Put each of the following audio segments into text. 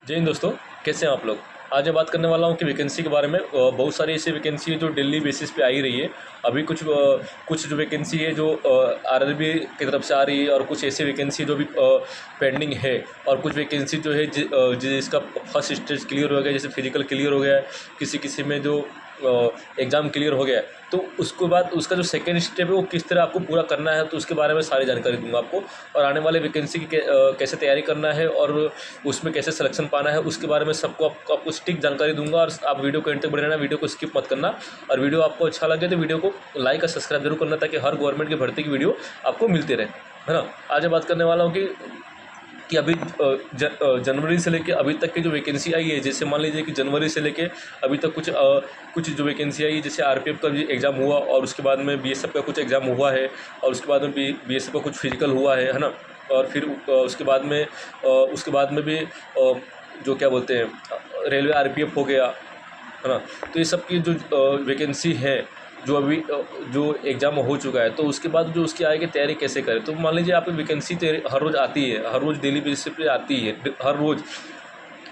जय हिंद दोस्तों, कैसे हैं आप लोग। आज मैं बात करने वाला हूं कि वैकेंसी के बारे में। बहुत सारी ऐसी वैकेंसी है जो डेली बेसिस पे आ ही रही है। अभी कुछ जो वैकेंसी है जो आरआरबी की तरफ से आ रही है, और कुछ ऐसी वैकेंसी जो भी पेंडिंग है, और कुछ वैकेंसी जो है जिसका फर्स्ट स्टेज क्लियर हो गया, जैसे फिजिकल क्लियर हो गया है, किसी किसी में जो एग्ज़ाम क्लियर हो गया है, तो उसके बाद उसका जो सेकेंड स्टेप है वो किस तरह आपको पूरा करना है, तो उसके बारे में सारी जानकारी दूंगा आपको। और आने वाले वैकेंसी की कैसे तैयारी करना है और उसमें कैसे सिलेक्शन पाना है, उसके बारे में सबको आपको स्टिक जानकारी दूंगा। और आप वीडियो को एंड तक बने रहना, वीडियो को स्किप मत करना। और वीडियो आपको अच्छा लगे तो वीडियो को लाइक और सब्सक्राइब जरूर करना, ताकि हर गवर्नमेंट की भर्ती की वीडियो आपको मिलती रहे, है ना। आज मैं बात करने वाला हूँ कि अभी जनवरी से लेके अभी तक की जो वैकेंसी आई है, जैसे मान लीजिए कि जनवरी से लेके अभी तक कुछ जो वैकेंसी आई है, जैसे आरपीएफ का भी एग्ज़ाम हुआ, और उसके बाद में बीएसएफ का कुछ एग्ज़ाम हुआ है, और उसके बाद में बीएसएफ का कुछ फिजिकल हुआ है ना। और फिर उसके बाद में भी जो क्या बोलते हैं, रेलवे आरपीएफ हो गया, है ना। तो ये सब की जो वैकेंसी है, जो अभी जो एग्ज़ाम हो चुका है, तो उसके बाद जो उसकी आगे तैयारी कैसे करें। तो मान लीजिए आप वैकेंसी हर रोज़ आती है, हर रोज़ डेली बेसिस पे आती है, हर रोज़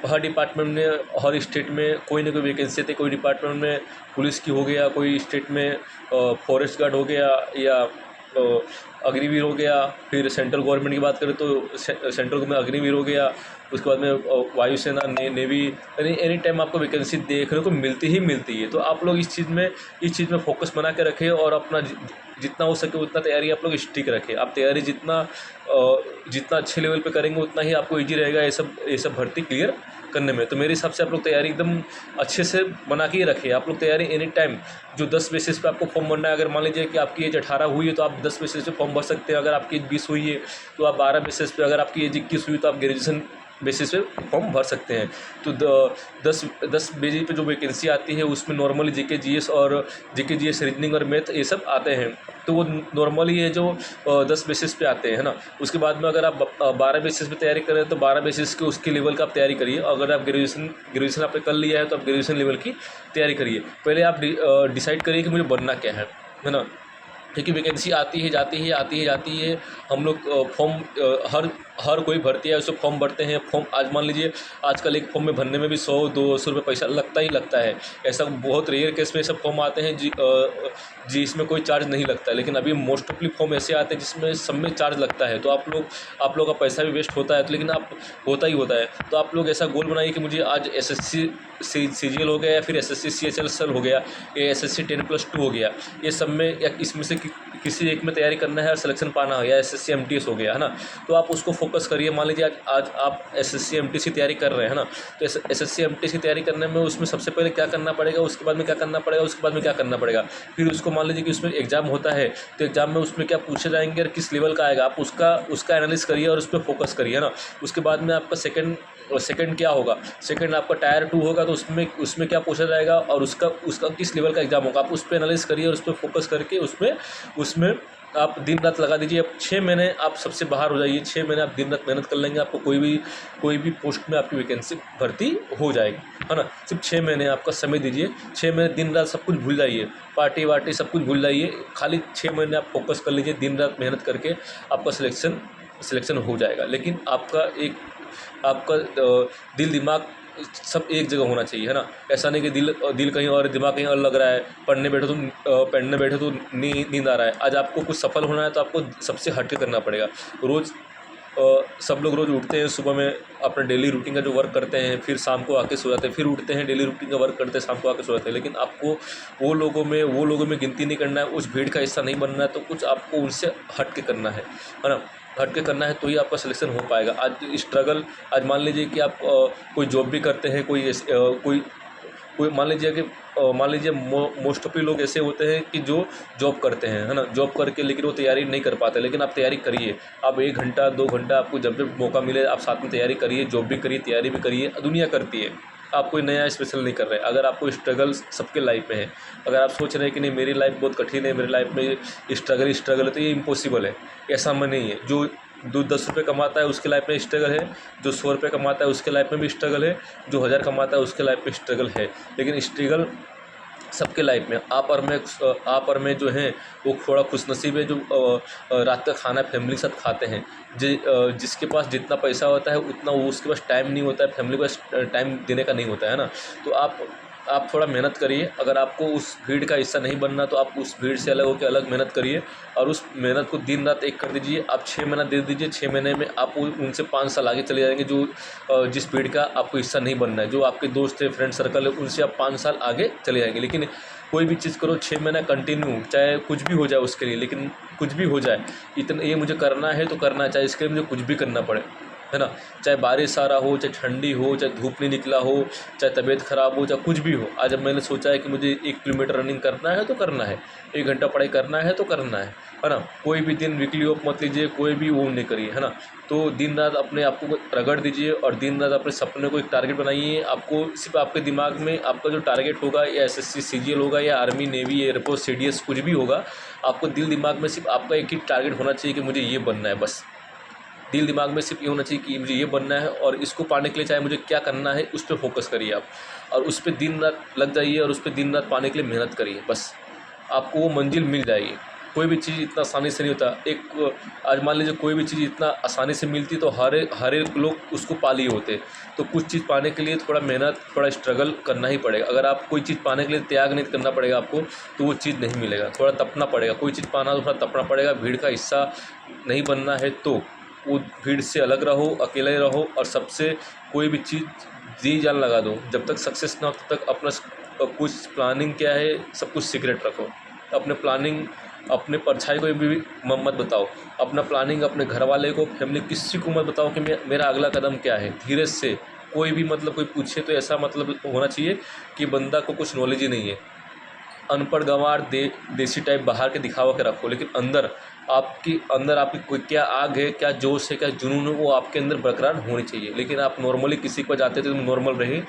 हर डिपार्टमेंट में, हर स्टेट में कोई ना कोई वैकेंसी आती है। कोई डिपार्टमेंट में पुलिस की हो गया, कोई स्टेट में फॉरेस्ट गार्ड हो गया, या अग्निवीर हो गया। फिर सेंट्रल गवर्नमेंट की बात करें तो सेंट्रल में अग्निवीर हो गया। उसके बाद में वायुसेना, नेवी, यानी एनी टाइम आपको वैकेंसी देखने को मिलती है। तो आप लोग इस चीज़ में फोकस बना के रखें, और अपना जितना हो सके उतना तैयारी आप लोग स्टिक रखें। आप तैयारी जितना अच्छे लेवल पे करेंगे, उतना ही आपको ईजी रहेगा ये सब भर्ती क्लियर करने में। तो मेरे हिसाब से आप लोग तैयारी एकदम अच्छे से बना के ही रखें। आप लोग तैयारी एनी टाइम, जो 10 बेसिस पे आपको फॉर्म भरना है, अगर मान लीजिए कि आपकी एज 18 हुई है तो आप 10 बेसिस पे फॉर्म भर सकते हैं। अगर आपकी एज 20 हुई है तो आप 12 बेसिस पे, अगर आपकी एज 21 हुई तो आप ग्रेजुएशन बेसिस पे फॉर्म भर सकते हैं। तो 10 बेसिस पे जो वैकेंसी आती है, उसमें नॉर्मली जीके जीएस रीजनिंग और मैथ ये सब आते हैं। तो वो नॉर्मली है जो 10 बेसिस पे आते हैं, है ना। उसके बाद में अगर आप 12 बेसिस पे तैयारी करें तो 12 बेसिस के उसके लेवल का आप तैयारी करिए। अगर आप ग्रेजुएशन आपने कर लिया है तो आप ग्रेजुएशन लेवल की तैयारी करिए। पहले आप डिसाइड करिए कि मुझे बनना क्या है ना। क्योंकि वैकेंसी आती है। हम लोग हर कोई भर्ती है उससे फॉर्म भरते हैं। फॉर्म आज मान लीजिए, आजकल एक फॉर्म में भरने में भी 100-200 रुपये पैसा लगता ही लगता है। ऐसा बहुत रेयर केस में सब फॉर्म आते हैं जिसमें कोई चार्ज नहीं लगता है। लेकिन अभी मोस्ट ऑफली फॉर्म ऐसे आते हैं जिसमें सब में चार्ज लगता है। तो आप लोग का पैसा भी वेस्ट होता है, तो लेकिन आप होता ही होता है। तो आप लोग ऐसा गोल बनाइए कि मुझे आज एसएससी सीजीएल हो गया, या फिर एसएससी सीएचएल हो गया, या एसएससी 10+2 हो गया, ये सब में या इसमें से किसी एक में तैयारी करना है और सिलेक्शन पाना है, या एसएससी एमटीएस हो गया, है ना। तो आप उसको फोकस करिए। मान लीजिए आज आप एसएससी एमटीएस की तैयारी कर रहे हैं, है ना। तो एसएससी एमटीएस की तैयारी करने में उसमें सबसे पहले क्या करना पड़ेगा, उसके बाद में क्या करना पड़ेगा, उसके बाद में क्या करना पड़ेगा। फिर उसको मान लीजिए कि उसमें एग्जाम होता है, तो एग्जाम में उसमें क्या पूछे जाएंगे और किस लेवल का आएगा, आप उसका एनालिसिस करिए और उस पर फोकस करिए, है ना। उसके बाद में आपका सेकंड क्या होगा, सेकंड आपका टायर 2 होगा, तो उसमें क्या पूछा जाएगा और उसका किस लेवल का एग्जाम होगा, आप उस पर एनालिसिस करिए और उस पर फोकस करके उसमें आप दिन रात लगा दीजिए। अब 6 महीने आप सबसे बाहर हो जाइए, 6 महीने आप दिन रात मेहनत कर लेंगे, आपको कोई भी पोस्ट में आपकी वैकेंसी भर्ती हो जाएगी, है ना। सिर्फ 6 महीने आपका समय दीजिए। 6 महीने दिन रात सब कुछ भूल जाइए, पार्टी वार्टी सब कुछ भूल जाइए। खाली 6 महीने आप फोकस कर लीजिए, दिन रात मेहनत करके आपका सिलेक्शन हो जाएगा। लेकिन आपका दिल दिमाग सब एक जगह होना चाहिए, है ना। ऐसा नहीं कि दिल कहीं और दिमाग कहीं और लग रहा है। पढ़ने बैठे तो नींद आ रहा है। आज आपको कुछ सफल होना है तो आपको सबसे हट के करना पड़ेगा। रोज़ सब लोग रोज़ उठते हैं, सुबह में अपना डेली रूटीन का जो वर्क करते हैं, फिर शाम को आके सो जाते हैं, फिर उठते हैं, डेली रूटीन का वर्क करते हैं, शाम को आके सो जाते हैं। लेकिन आपको वो लोगों में गिनती नहीं करना है, उस भीड़ का हिस्सा नहीं बनना है। तो कुछ आपको उनसे हट के करना है ना। हट के करना है तो ही आपका सिलेक्शन हो पाएगा। आज मान लीजिए कि आप कोई जॉब भी करते हैं, कोई मान लीजिए मोस्ट ऑफ लोग ऐसे होते हैं कि जो जॉब करते हैं, है ना। जॉब करके लेकिन वो तैयारी नहीं कर पाते। लेकिन आप तैयारी करिए, आप 1 घंटा 2 घंटा आपको जब जब मौका मिले आप साथ में तैयारी करिए, जॉब भी करिए, तैयारी भी करिए। दुनिया करती है, आप कोई नया स्पेशल नहीं कर रहे। अगर आपको स्ट्रगल सबके लाइफ में है, अगर आप सोच रहे हैं कि नहीं मेरी लाइफ बहुत कठिन है, मेरी लाइफ में स्ट्रगल है, तो ये इम्पॉसिबल है। ऐसा में नहीं है। जो 10 रुपये कमाता है उसके लाइफ में स्ट्रगल है, जो 100 रुपये कमाता है उसके लाइफ में भी स्ट्रगल है, जो 1000 कमाता है उसके लाइफ में स्ट्रगल है। लेकिन सबके लाइफ में आप और मैं जो हैं वो थोड़ा खुशनसीब है जो रात का खाना फैमिली के साथ खाते हैं। जिसके पास जितना पैसा होता है उतना वो उसके पास टाइम नहीं होता है, फैमिली के पास टाइम देने का नहीं होता है ना। तो आप थोड़ा मेहनत करिए। अगर आपको उस भीड़ का हिस्सा नहीं बनना तो आप उस भीड़ से अलग होकर अलग मेहनत करिए और उस मेहनत को दिन रात एक कर दीजिए। आप 6 महीना दे दीजिए, 6 महीने में आप उनसे 5 साल आगे चले जाएंगे। जो जिस भीड़ का आपको हिस्सा नहीं बनना है, जो आपके दोस्त है, फ्रेंड सर्कल है, उनसे आप 5 साल आगे चले जाएंगे। लेकिन कोई भी चीज़ करो 6 महीना कंटिन्यू, चाहे कुछ भी हो जाए उसके लिए, लेकिन कुछ भी हो जाए इतना ये मुझे करना है तो करना है, चाहे इसके लिए मुझे कुछ भी करना पड़े, है ना। चाहे बारिश आ रहा हो, चाहे ठंडी हो, चाहे धूप नहीं निकला हो, चाहे तबीयत ख़राब हो, चाहे कुछ भी हो। आज जब मैंने सोचा है कि मुझे 1 किलोमीटर रनिंग करना है तो करना है, 1 घंटा पढ़ाई करना है तो करना है ना। कोई भी दिन वीकली ऑफ मत लीजिए, कोई भी वो नहीं करिए, है ना। तो दिन रात अपने आप को रगड़ दीजिए और दिन रात अपने सपने को एक टारगेट बनाइए। आपको सिर्फ आपके दिमाग में आपका जो टारगेट होगा, या एसएससी सीजीएल होगा, या आर्मी नेवी एयरफोर्स सीडीएस कुछ भी होगा, आपको दिल दिमाग में सिर्फ आपका एक ही टारगेट होना चाहिए कि मुझे ये बनना है। बस दिल दिमाग में सिर्फ ये होना चाहिए कि मुझे ये बनना है और इसको पाने के लिए चाहे मुझे क्या करना है उस पर फोकस करिए आप, और उस पर दिन रात लग जाइए और उस पर दिन रात पाने के लिए मेहनत करिए। बस आपको वो मंजिल मिल जाएगी। कोई भी चीज़ इतना आसानी से नहीं होता। आज मान लीजिए कोई भी चीज़ इतना आसानी से मिलती तो हर एक लोग उसको पा लिए होते। तो कुछ चीज़ पाने के लिए थोड़ा मेहनत, थोड़ा स्ट्रगल करना ही पड़ेगा। अगर आप कोई चीज़ पाने के लिए त्याग नहीं करना पड़ेगा आपको, तो वो चीज़ नहीं मिलेगा। थोड़ा तपना पड़ेगा, कोई चीज़ पाना तो थोड़ा तपना पड़ेगा। भीड़ का हिस्सा नहीं बनना है तो वो भीड़ से अलग रहो, अकेले रहो, और सबसे कोई भी चीज़ जी जान लगा दो। जब तक सक्सेस ना हो तब तक अपना कुछ प्लानिंग क्या है सब कुछ सीक्रेट रखो। अपने प्लानिंग अपने परछाई को भी मत बताओ। अपना प्लानिंग अपने घर वाले को, फैमिली, किसी को मत बताओ कि मेरा अगला कदम क्या है। धीरे से कोई भी कोई पूछे तो ऐसा होना चाहिए कि बंदा को कुछ नॉलेज ही नहीं है। अनपढ़ गंवार देसी टाइप बाहर के दिखावा के रखो, लेकिन अंदर आपकी कोई क्या आग है, क्या जोश है, क्या जुनून है, वो आपके अंदर बरकरार होनी चाहिए। लेकिन आप नॉर्मली किसी पर जाते थे तो नॉर्मल रहे,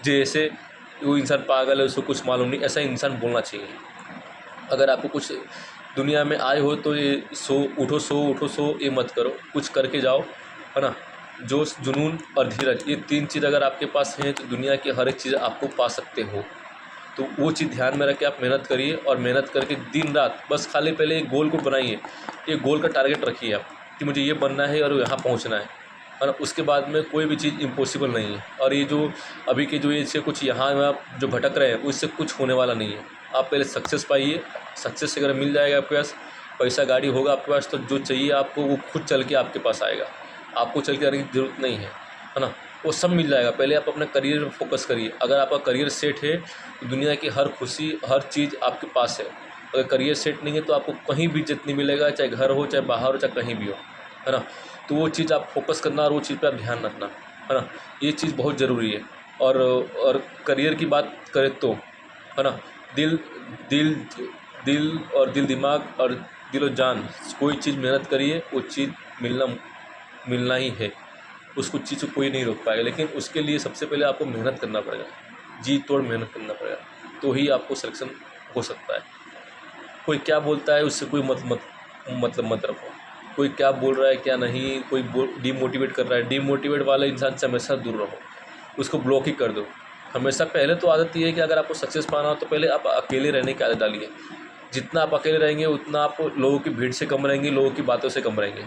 जैसे वो इंसान पागल है, उसको कुछ मालूम नहीं, ऐसा इंसान बोलना चाहिए। अगर आपको कुछ दुनिया में आए हो तो ये सो उठो ये मत करो, कुछ करके जाओ, है ना। जोश, जुनून और धीरज, ये 3 चीज़ अगर आपके पास हैं तो दुनिया की हर एक चीज़ आपको पा सकते हो। तो वो चीज़ ध्यान में रख के आप मेहनत करिए, और मेहनत करके दिन रात बस खाली पहले एक गोल को बनाइए, एक गोल का टारगेट रखिए आप कि मुझे ये बनना है और यहाँ पहुँचना है ना। उसके बाद में कोई भी चीज़ इम्पॉसिबल नहीं है। और ये जो अभी के जो इससे कुछ यहाँ जो भटक रहे हैं उससे कुछ होने वाला नहीं है। आप पहले सक्सेस पाइए। सक्सेस अगर मिल जाएगा आपके पास, पैसा गाड़ी होगा आपके पास, तो जो चाहिए आपको वो खुद चल के आपके पास आएगा। आपको चल के आने की ज़रूरत नहीं है ना। वो सब मिल जाएगा। पहले आप अपने करियर में फोकस करिए। अगर आपका करियर सेट है तो दुनिया की हर खुशी, हर चीज़ आपके पास है। अगर करियर सेट नहीं है तो आपको कहीं भी इज़्ज़त नहीं मिलेगा, चाहे घर हो, चाहे बाहर हो, चाहे कहीं भी हो, है ना। तो वो चीज़ आप फोकस करना और वो चीज़ पे आप ध्यान रखना, है ना। ये चीज़ बहुत ज़रूरी है। और करियर की बात करें तो, है ना, दिल दिल दिल और दिल दिमाग और दिल और जान, कोई चीज़ मेहनत करिए, वो चीज़ मिलना ही है। उसको चीज़ को कोई नहीं रोक पाएगा। लेकिन उसके लिए सबसे पहले आपको मेहनत करना पड़ेगा, जी तोड़ मेहनत करना पड़ेगा, तो ही आपको सिलेक्शन हो सकता है। कोई क्या बोलता है उससे कोई मतलब मत रखो। कोई क्या बोल रहा है क्या नहीं, कोई डीमोटिवेट कर रहा है, डीमोटिवेट वाले इंसान से हमेशा दूर रहो, उसको ब्लॉक ही कर दो। हमेशा पहले तो आदत ये है कि अगर आपको सक्सेस पाना हो तो पहले आप अकेले रहने की आदत डालिए। जितना आप अकेले रहेंगे उतना आप लोगों की भीड़ से कम रहेंगे, लोगों की बातों से कम रहेंगे।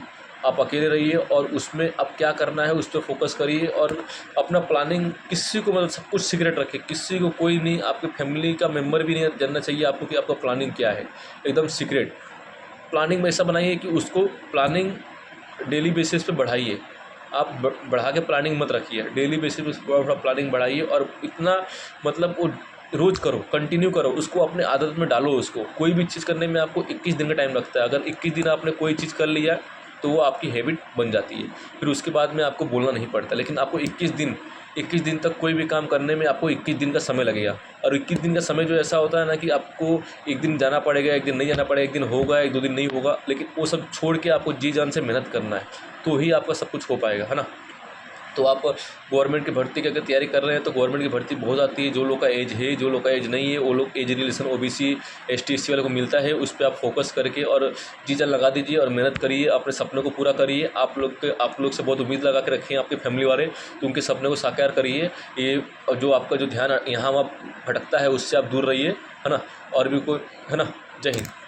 आप अकेले रहिए और उसमें अब क्या करना है उस पर फोकस करिए, और अपना प्लानिंग किसी को सब कुछ सीक्रेट रखिए। किसी को कोई नहीं, आपके फैमिली का मेंबर भी नहीं जानना चाहिए आपको कि आपका प्लानिंग क्या है, एकदम सीक्रेट। प्लानिंग में ऐसा बनाइए कि उसको प्लानिंग डेली बेसिस पे बढ़ाइए। आप बढ़ा के प्लानिंग मत रखिए, डेली बेसिस पे थोड़ा प्लानिंग बढ़ाइए, और इतना वो रोज़ करो, कंटिन्यू करो, उसको अपने आदत में डालो। उसको कोई भी चीज़ करने में आपको 21 दिन का टाइम लगता है। अगर 21 दिन आपने कोई चीज़ कर लिया तो वो आपकी हैबिट बन जाती है, फिर उसके बाद में आपको बोलना नहीं पड़ता। लेकिन आपको 21 दिन तक कोई भी काम करने में आपको 21 दिन का समय लगेगा। और 21 दिन का समय जो ऐसा होता है ना कि आपको एक दिन जाना पड़ेगा, एक दिन नहीं जाना पड़ेगा, एक दिन होगा, 1-2 दिन नहीं होगा, लेकिन वो सब छोड़ के आपको जी जान से मेहनत करना है, तो ही आपका सब कुछ हो पाएगा, है ना। तो आप गवर्नमेंट की भर्ती की अगर तैयारी कर रहे हैं तो गवर्नमेंट की भर्ती बहुत आती है। जो लोग का एज है, जो लोग का एज नहीं है, वो लोग age relaxation OBC ST SC वाले को मिलता है, उस पर आप फोकस करके और जी जान लगा दीजिए और मेहनत करिए, अपने सपने को पूरा करिए। आप लोग से बहुत उम्मीद लगा के रखें आपके फैमिली वाले, तो उनके सपने को साकार करिए। ये जो आपका जो ध्यान यहाँ वहाँ भटकता है उससे आप दूर रहिए, है ना। और भी कोई, है ना। जय हिंद।